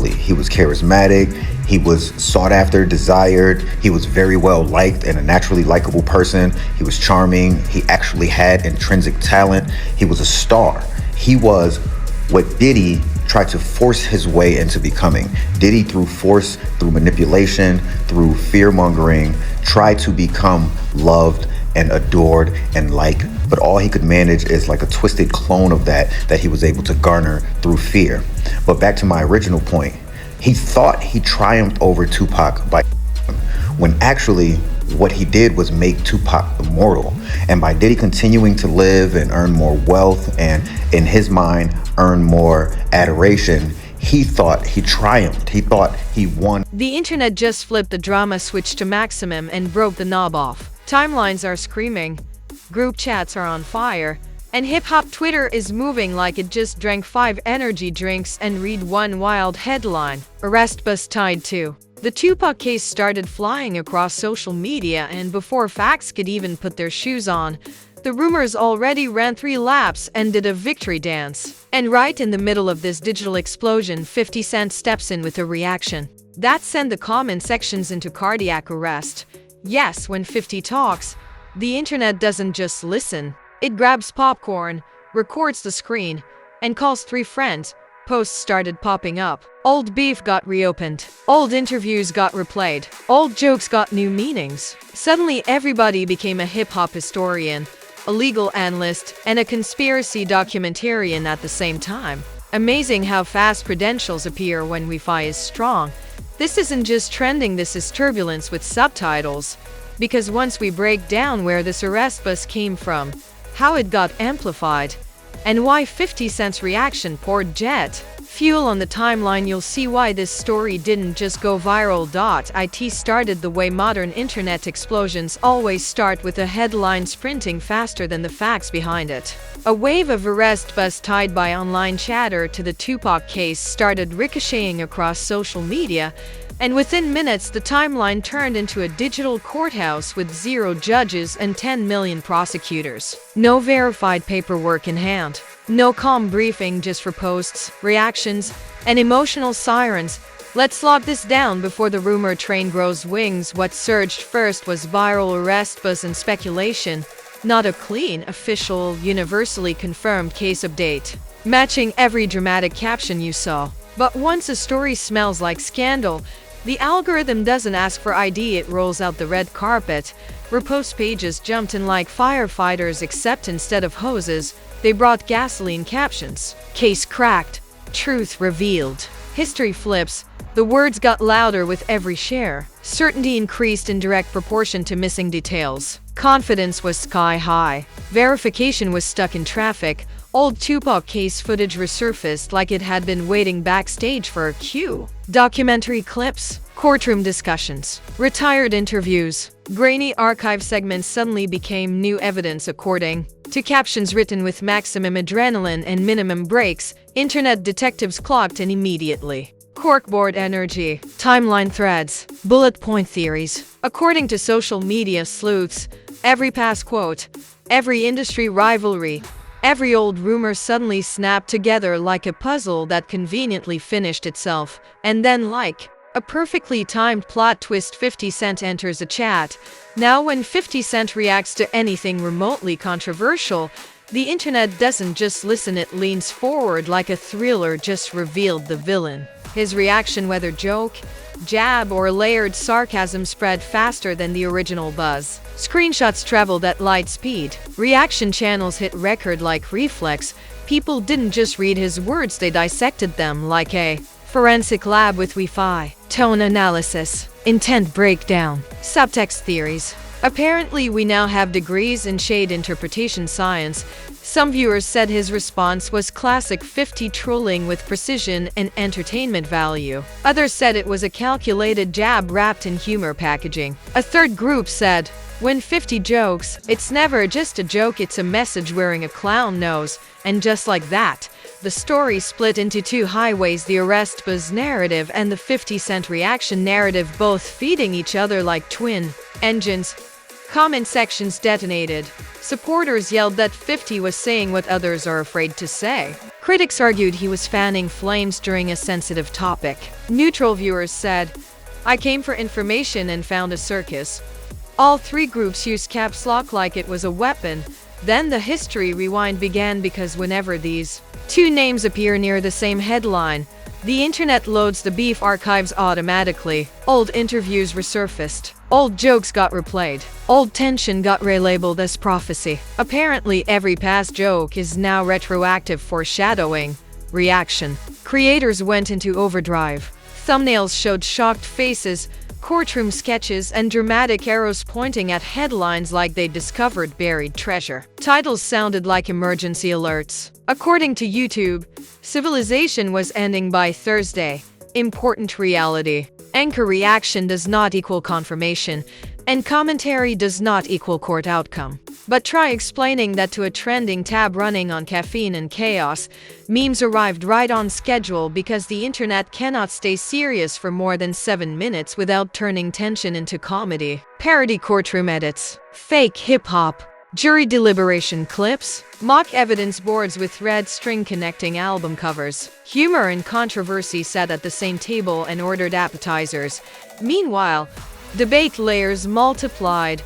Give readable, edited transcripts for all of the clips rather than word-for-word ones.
He was charismatic, he was sought after, desired, he was very well liked and a naturally likable person. He was charming, he actually had intrinsic talent, he was a star. He was what Diddy tried to force his way into becoming. Diddy, through force, through manipulation, through fear mongering, tried to become loved and adored and liked, but all he could manage is like a twisted clone of that he was able to garner through fear. But back to my original point, he thought he triumphed over Tupac by when actually what he did was make Tupac immortal. And by Diddy continuing to live and earn more wealth and, in his mind, earn more adoration, he thought he triumphed. He thought he won. The internet just flipped the drama switch to maximum and broke the knob off. Timelines are screaming, group chats are on fire, and hip-hop Twitter is moving like it just drank 5 energy drinks and read one wild headline. Arrest bus tied to. The Tupac case started flying across social media, and before facts could even put their shoes on, the rumors already ran 3 laps and did a victory dance. And right in the middle of this digital explosion, 50 Cent steps in with a reaction. That sent the comment sections into cardiac arrest. Yes, when 50 talks, the internet doesn't just listen. It grabs popcorn, records the screen, and calls 3 friends. Posts started popping up. Old beef got reopened. Old interviews got replayed. Old jokes got new meanings. Suddenly everybody became a hip-hop historian, a legal analyst, and a conspiracy documentarian at the same time. Amazing how fast credentials appear when Wi-Fi is strong. This isn't just trending, this is turbulence with subtitles. Because once we break down where this arrest bus came from, how it got amplified, and why 50 Cent's reaction poured jet fuel on the timeline, you'll see why this story didn't just go viral. It started the way modern internet explosions always start, with a headline sprinting faster than the facts behind it. A wave of arrest bus tied by online chatter to the Tupac case started ricocheting across social media, and within minutes the timeline turned into a digital courthouse with 0 judges and 10 million prosecutors. No verified paperwork in hand. No calm briefing, just reposts, reactions, and emotional sirens. Let's lock this down before the rumor train grows wings. What surged first was viral arrest buzz and speculation, not a clean, official, universally confirmed case update, matching every dramatic caption you saw. But once a story smells like scandal, the algorithm doesn't ask for ID, it rolls out the red carpet. Repost pages jumped in like firefighters, except instead of hoses, they brought gasoline captions. Case cracked. Truth revealed. History flips. The words got louder with every share. Certainty increased in direct proportion to missing details. Confidence was sky high. Verification was stuck in traffic. Old Tupac case footage resurfaced like it had been waiting backstage for a cue. Documentary clips, courtroom discussions, retired interviews, grainy archive segments suddenly became new evidence according to captions written with maximum adrenaline and minimum breaks. Internet detectives clocked in immediately. Corkboard energy, timeline threads, bullet point theories. According to social media sleuths, every past quote, every industry rivalry, every old rumor suddenly snapped together like a puzzle that conveniently finished itself. And then, like a perfectly timed plot twist, 50 Cent enters a chat. Now when 50 Cent reacts to anything remotely controversial, the internet doesn't just listen, it leans forward like a thriller just revealed the villain. His reaction, whether joke, jab, or layered sarcasm, spread faster than the original buzz. Screenshots traveled at light speed. Reaction channels hit record like reflex. People didn't just read his words, they dissected them like a forensic lab with Wi-Fi. Tone analysis, intent breakdown, subtext theories. Apparently, we now have degrees in shade interpretation science. Some viewers said his response was classic 50 trolling with precision and entertainment value. Others said it was a calculated jab wrapped in humor packaging. A third group said, when 50 jokes, it's never just a joke, it's a message wearing a clown nose. And just like that, the story split into 2 highways: the arrest buzz narrative and the 50 Cent reaction narrative, both feeding each other like twin engines. Comment sections detonated. Supporters yelled that 50 was saying what others are afraid to say. Critics argued he was fanning flames during a sensitive topic. Neutral viewers said, "I came for information and found a circus." All three groups used caps lock like it was a weapon. Then the history rewind began, because whenever these two names appear near the same headline, the internet loads the beef archives automatically. Old interviews resurfaced. Old jokes got replayed. Old tension got relabeled as prophecy. Apparently, every past joke is now retroactive foreshadowing. Reaction. Creators went into overdrive. Thumbnails showed shocked faces, courtroom sketches, and dramatic arrows pointing at headlines like they discovered buried treasure. Titles sounded like emergency alerts. According to YouTube, civilization was ending by Thursday. Important reality. Anchor reaction does not equal confirmation, and commentary does not equal court outcome. But try explaining that to a trending tab running on caffeine and chaos. Memes arrived right on schedule, because the internet cannot stay serious for more than 7 minutes without turning tension into comedy. Parody courtroom edits. Fake hip-hop. Jury deliberation clips. Mock evidence boards with red string connecting album covers. Humor and controversy sat at the same table and ordered appetizers. Meanwhile, debate layers multiplied.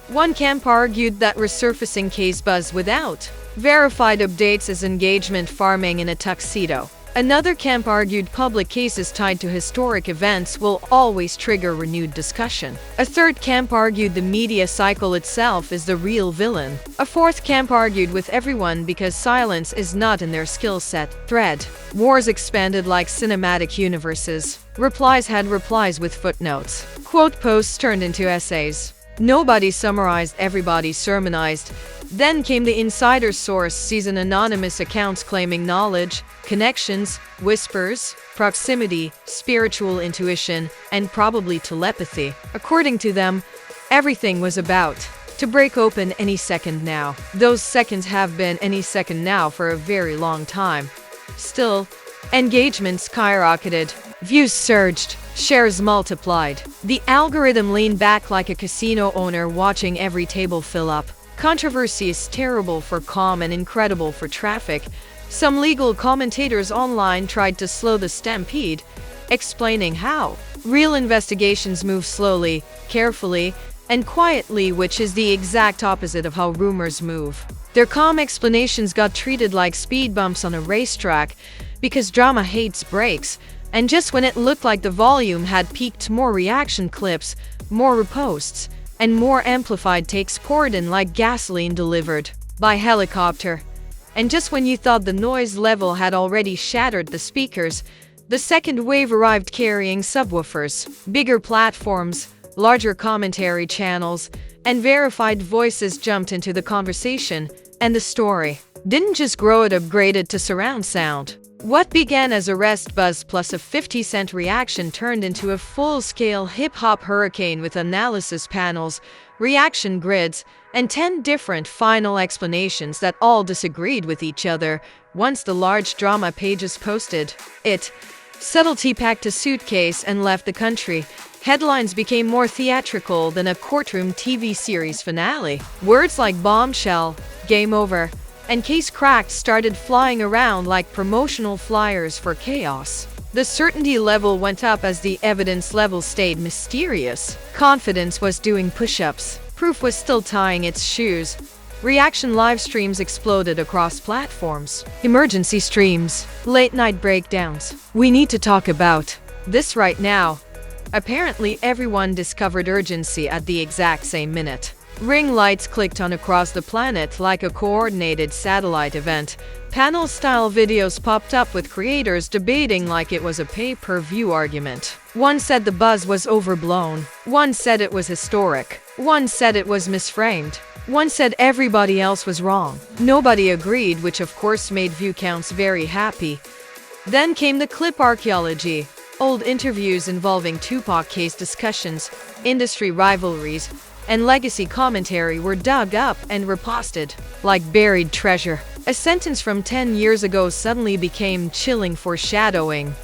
One camp argued that resurfacing case buzz without verified updates is engagement farming in a tuxedo. Another camp argued public cases tied to historic events will always trigger renewed discussion. A third camp argued the media cycle itself is the real villain. A fourth camp argued with everyone because silence is not in their skill set. Thread. Wars expanded like cinematic universes. Replies had replies with footnotes. Quote posts turned into essays. Nobody summarized, everybody sermonized. Then came the insider source season, anonymous accounts claiming knowledge, connections, whispers, proximity, spiritual intuition, and probably telepathy. According to them, everything was about to break open any second now. Those seconds have been any second now for a very long time. Still, engagement skyrocketed, views surged, shares multiplied. The algorithm leaned back like a casino owner watching every table fill up. Controversy is terrible for calm and incredible for traffic. Some legal commentators online tried to slow the stampede, explaining how real investigations move slowly, carefully, and quietly, which is the exact opposite of how rumors move. Their calm explanations got treated like speed bumps on a racetrack, because drama hates breaks. And just when it looked like the volume had peaked, more reaction clips, more reposts, and more amplified takes poured in like gasoline delivered by helicopter. And just when you thought the noise level had already shattered the speakers, the second wave arrived carrying subwoofers, bigger platforms, larger commentary channels, and verified voices jumped into the conversation, and the story didn't just grow, it upgraded to surround sound. What began as arrest buzz plus a 50-cent reaction turned into a full-scale hip-hop hurricane with analysis panels, reaction grids, and 10 different final explanations that all disagreed with each other. Once the large drama pages posted it, subtlety packed a suitcase and left the country. Headlines became more theatrical than a courtroom TV series finale. Words like bombshell, game over, and case cracked started flying around like promotional flyers for chaos. The certainty level went up as the evidence level stayed mysterious. Confidence was doing push-ups. Proof was still tying its shoes. Reaction live streams exploded across platforms. Emergency streams. Late-night breakdowns. We need to talk about this right now. Apparently, everyone discovered urgency at the exact same minute. Ring lights clicked on across the planet like a coordinated satellite event. Panel-style videos popped up with creators debating like it was a pay-per-view argument. One said the buzz was overblown. One said it was historic. One said it was misframed. One said everybody else was wrong. Nobody agreed, which of course made view counts very happy. Then came the clip archaeology. Old interviews involving Tupac case discussions, industry rivalries, and legacy commentary were dug up and reposted like buried treasure. A sentence from 10 years ago suddenly became chilling foreshadowing.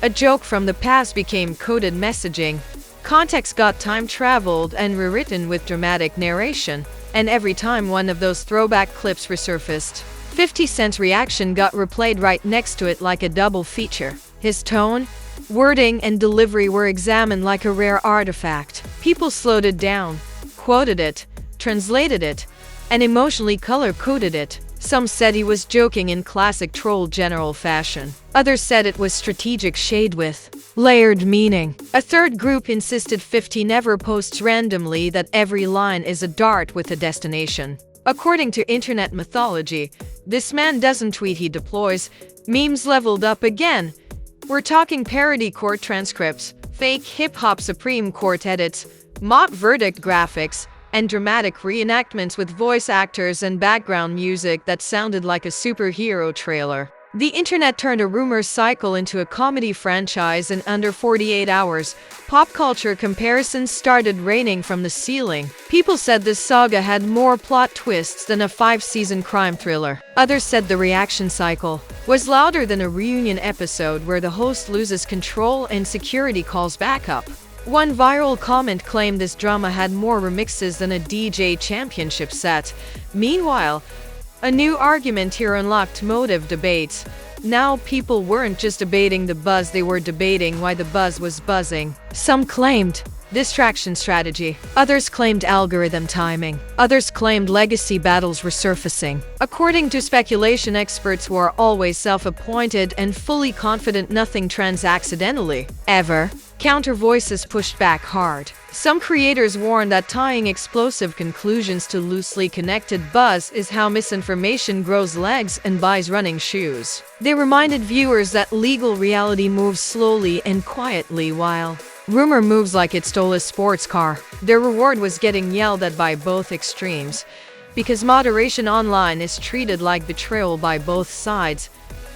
A joke from the past became coded messaging. Context got time-traveled and rewritten with dramatic narration. And every time one of those throwback clips resurfaced, 50 Cent's reaction got replayed right next to it like a double feature. His tone, wording, and delivery were examined like a rare artifact. People slowed it down, quoted it, translated it, and emotionally color-coded it. Some said he was joking in classic troll general fashion. Others said it was strategic shade with layered meaning. A third group insisted 50 never posts randomly, that every line is a dart with a destination. According to internet mythology, this man doesn't tweet, he deploys. Memes leveled up again. We're talking parody court transcripts, fake hip-hop Supreme Court edits, mock verdict graphics, and dramatic reenactments with voice actors and background music that sounded like a superhero trailer. The internet turned a rumor cycle into a comedy franchise in under 48 hours. Pop culture comparisons started raining from the ceiling. People said this saga had more plot twists than a 5-season crime thriller. Others said the reaction cycle was louder than a reunion episode where the host loses control and security calls backup. One viral comment claimed this drama had more remixes than a DJ championship set. Meanwhile, a new argument here unlocked motive debates. Now people weren't just debating the buzz, they were debating why the buzz was buzzing. Some claimed distraction strategy. Others claimed algorithm timing. Others claimed legacy battles resurfacing. According to speculation experts who are always self-appointed and fully confident nothing trends accidentally, ever, counter voices pushed back hard. Some creators warned that tying explosive conclusions to loosely connected buzz is how misinformation grows legs and buys running shoes. They reminded viewers that legal reality moves slowly and quietly while rumor moves like it stole a sports car. Their reward was getting yelled at by both extremes. Because moderation online is treated like betrayal by both sides,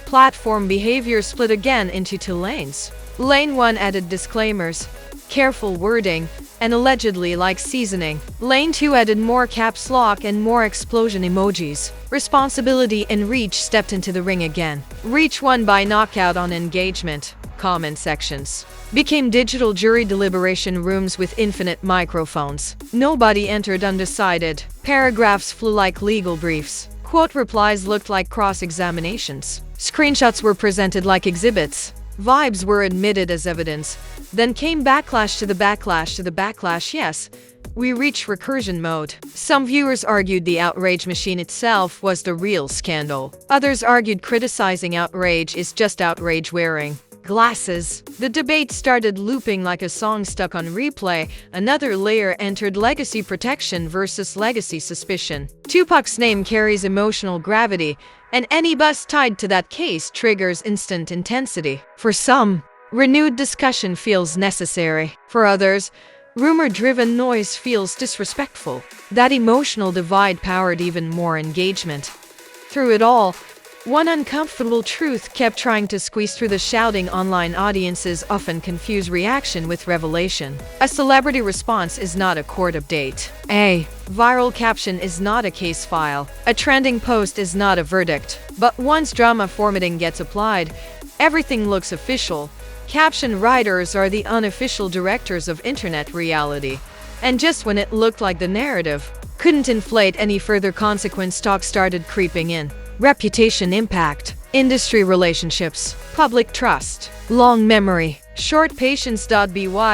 platform behavior split again into two lanes. Lane 1 added disclaimers, careful wording, and allegedly like seasoning. Lane 2 added more caps lock and more explosion emojis. Responsibility and Reach stepped into the ring again. Reach won by knockout on engagement. Comment sections became digital jury deliberation rooms with infinite microphones. Nobody entered undecided. Paragraphs flew like legal briefs. Quote replies looked like cross-examinations. Screenshots were presented like exhibits. Vibes were admitted as evidence. Then came backlash to the backlash to the backlash. Yes, we reached recursion mode. Some viewers argued the outrage machine itself was the real scandal. Others argued criticizing outrage is just outrage wearing glasses. The debate started looping like a song stuck on replay. Another layer entered: legacy protection versus legacy suspicion. Tupac's name carries emotional gravity, and any buzz tied to that case triggers instant intensity. For some, renewed discussion feels necessary. For others, rumor-driven noise feels disrespectful. That emotional divide powered even more engagement. Through it all, one uncomfortable truth kept trying to squeeze through the shouting. Online audiences often confuse reaction with revelation. A celebrity response is not a court update. A viral caption is not a case file. A trending post is not a verdict. But once drama formatting gets applied, everything looks official. Caption writers are the unofficial directors of internet reality. And just when it looked like the narrative couldn't inflate any further, consequence talk started creeping in. Reputation impact, industry relationships, public trust, long memory, short patience. By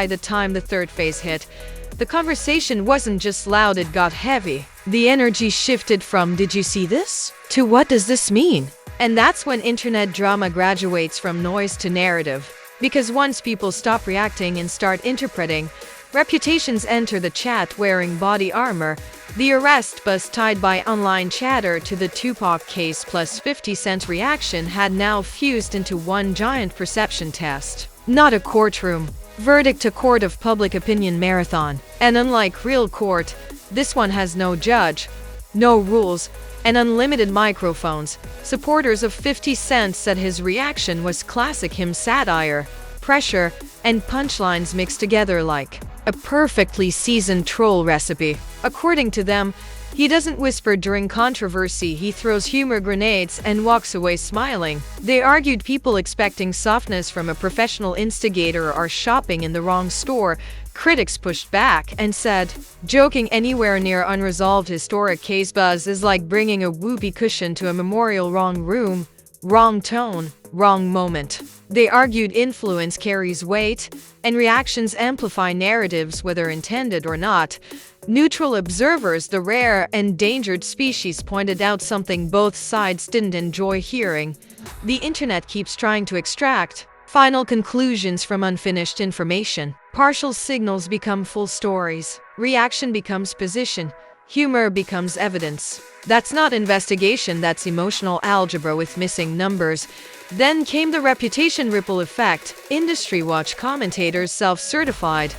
the time the third phase hit, the conversation wasn't just loud, it got heavy. The energy shifted from "did you see this?" to "what does this mean?" And that's when internet drama graduates from noise to narrative. Because once people stop reacting and start interpreting, reputations enter the chat wearing body armor. The arrest buzz tied by online chatter to the Tupac case plus 50 Cent reaction had now fused into one giant perception test. Not a courtroom. Verdict, a court of public opinion marathon. And unlike real court, this one has no judge, no rules, and unlimited microphones. Supporters of 50 Cent said his reaction was classic him satire, pressure, and punchlines mixed together like a perfectly seasoned troll recipe. According to them, He doesn't whisper during controversy, he throws humor grenades and walks away smiling. They argued people expecting softness from a professional instigator are shopping in the wrong store. Critics pushed back and said, joking anywhere near unresolved historic case buzz is like bringing a whoopee cushion to a memorial. Wrong room, wrong tone, wrong moment. They argued influence carries weight, and reactions amplify narratives whether intended or not. Neutral observers, the rare, endangered species, pointed out something both sides didn't enjoy hearing. The internet keeps trying to extract final conclusions from unfinished information. Partial signals become full stories. Reaction becomes position. Humor becomes evidence. That's not investigation, that's emotional algebra with missing numbers. Then came the reputation ripple effect. Industry watch commentators, self-certified,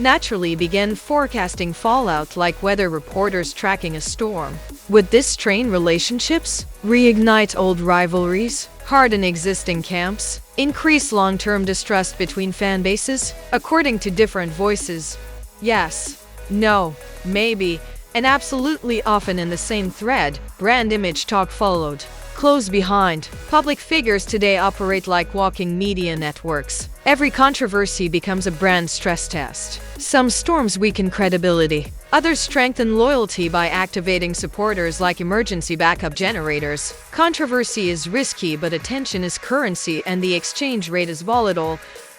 naturally began forecasting fallout like weather reporters tracking a storm. Would this strain relationships? Reignite old rivalries? Harden existing camps? Increase long-term distrust between fan bases? According to different voices, yes, no, maybe, and absolutely. Often in the same thread, brand image talk followed. Close behind. Public figures today operate like walking media networks. Every controversy becomes a brand stress test. Some storms weaken credibility. Others strengthen loyalty by activating supporters like emergency backup generators. Controversy is risky, but attention is currency and the exchange rate is volatile.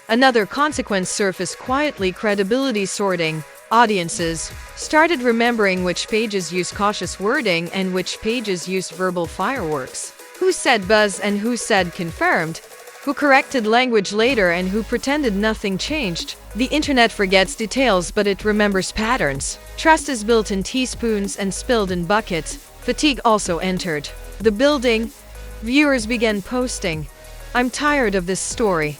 Another consequence surfaced quietly: credibility sorting. Audiences started remembering which pages use cautious wording and which pages use verbal fireworks. Who said buzz and who said confirmed? Who corrected language later and who pretended nothing changed? The internet forgets details, but it remembers patterns. Trust is built in teaspoons and spilled in buckets. Fatigue also entered the building. Viewers began posting, "I'm tired of this story,"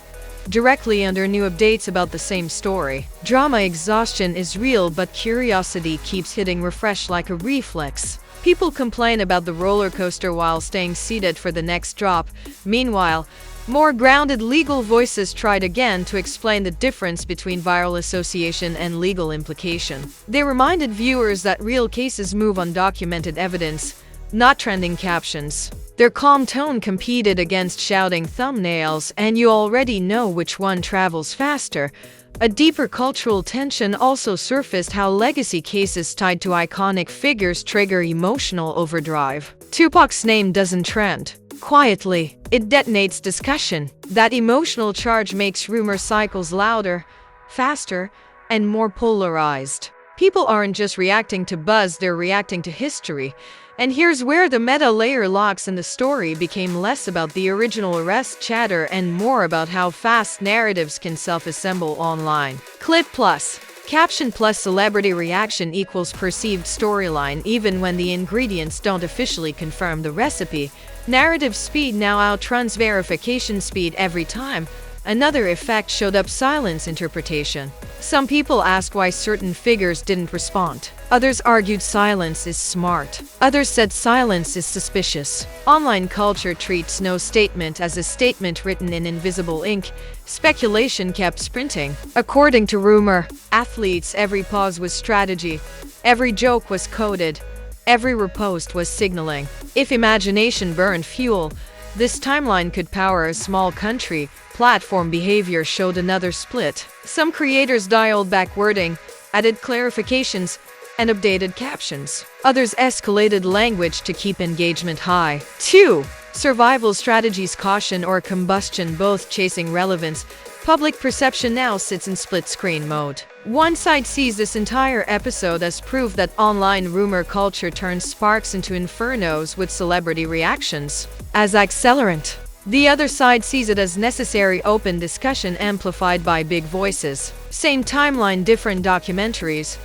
directly under new updates about the same story. Drama exhaustion is real, but curiosity keeps hitting refresh like a reflex. People complain about the roller coaster while staying seated for the next drop. Meanwhile, more grounded legal voices tried again to explain the difference between viral association and legal implication. They reminded viewers that real cases move on documented evidence, not trending captions. Their calm tone competed against shouting thumbnails, and you already know which one travels faster. A deeper cultural tension also surfaced: how legacy cases tied to iconic figures trigger emotional overdrive. Tupac's name doesn't trend quietly, it detonates discussion. That emotional charge makes rumor cycles louder, faster, and more polarized. People aren't just reacting to buzz, they're reacting to history. And here's where the meta layer locks in. The story became less about the original arrest chatter and more about how fast narratives can self-assemble online. Clip plus caption plus celebrity reaction equals perceived storyline, even when the ingredients don't officially confirm the recipe. Narrative speed now outruns verification speed every time. Another effect showed up: silence interpretation. Some people asked why certain figures didn't respond. Others argued silence is smart. Others said silence is suspicious. Online culture treats no statement as a statement written in invisible ink. Speculation kept sprinting. According to rumor athletes, every pause was strategy. Every joke was coded. Every repost was signaling. If imagination burned fuel, this timeline could power a small country. Platform behavior showed another split. Some creators dialed back wording, added clarifications, and updated captions. Others escalated language to keep engagement high. 2. Survival strategies: caution or combustion, both chasing relevance. Public perception now sits in split-screen mode. One side sees this entire episode as proof that online rumor culture turns sparks into infernos with celebrity reactions as accelerant. The other side sees it as necessary open discussion amplified by big voices. Same timeline, different documentaries.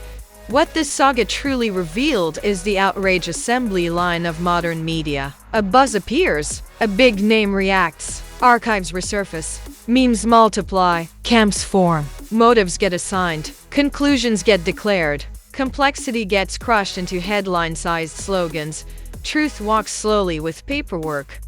What this saga truly revealed is the outrage assembly line of modern media. A buzz appears, a big name reacts, archives resurface, memes multiply, camps form, motives get assigned, conclusions get declared, complexity gets crushed into headline-sized slogans, truth walks slowly with paperwork.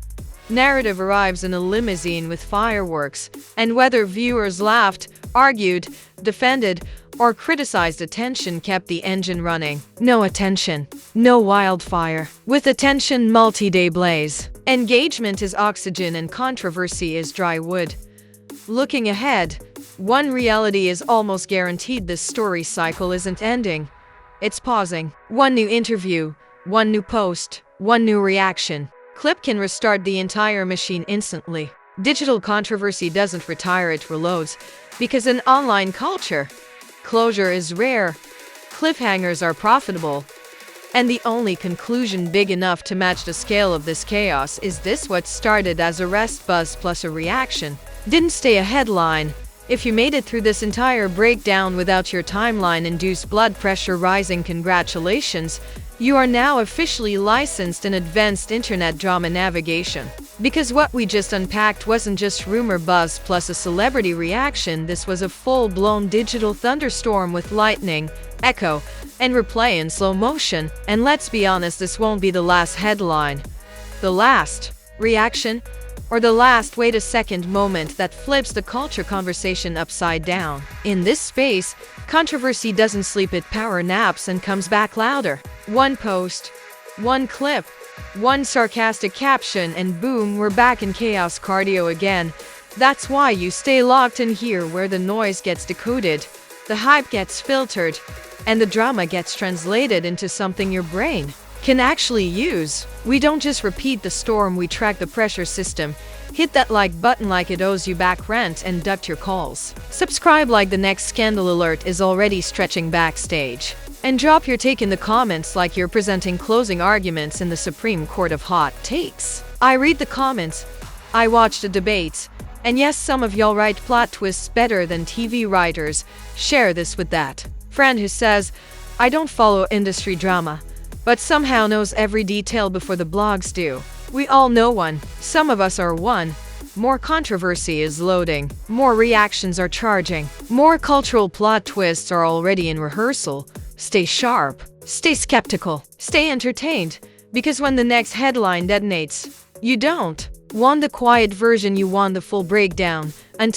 Narrative arrives in a limousine with fireworks, and whether viewers laughed, argued, defended, or criticized, attention kept the engine running. No attention, no wildfire. With attention, multi-day blaze. Engagement is oxygen and controversy is dry wood. Looking ahead, one reality is almost guaranteed: this story cycle isn't ending. It's pausing. One new interview, one new post, one new reaction. Clip can restart the entire machine instantly. Digital controversy doesn't retire, it reloads. Because in online culture, closure is rare, cliffhangers are profitable, and the only conclusion big enough to match the scale of this chaos is this: what started as a rest buzz plus a reaction didn't stay a headline. If you made it through this entire breakdown without your timeline-induced blood pressure rising, congratulations, you are now officially licensed in advanced internet drama navigation. Because what we just unpacked wasn't just rumor buzz plus a celebrity reaction, this was a full-blown digital thunderstorm with lightning, echo, and replay in slow motion. And let's be honest, this won't be the last headline, the last reaction, or the last wait a second moment that flips the culture conversation upside down. In this space, controversy doesn't sleep, it power naps and comes back louder. One post, one clip, one sarcastic caption, and boom, we're back in chaos cardio again. That's why you stay locked in here, where the noise gets decoded, the hype gets filtered, and the drama gets translated into something your brain can actually use. We don't just repeat the storm, we track the pressure system. Hit that like button like it owes you back rent, and duct your calls. Subscribe like the next scandal alert is already stretching backstage. And drop your take in the comments like you're presenting closing arguments in the Supreme Court of hot takes. I read the comments, I watch the debates, and yes, some of y'all write plot twists better than TV writers. Share this with that friend who says, I don't follow industry drama, but somehow knows every detail before the blogs do. We all know one. Some of us are one. More controversy is loading. More reactions are charging. More cultural plot twists are already in rehearsal. Stay sharp. Stay skeptical. Stay entertained. Because when the next headline detonates, you don't want the quiet version, you want the full breakdown. Until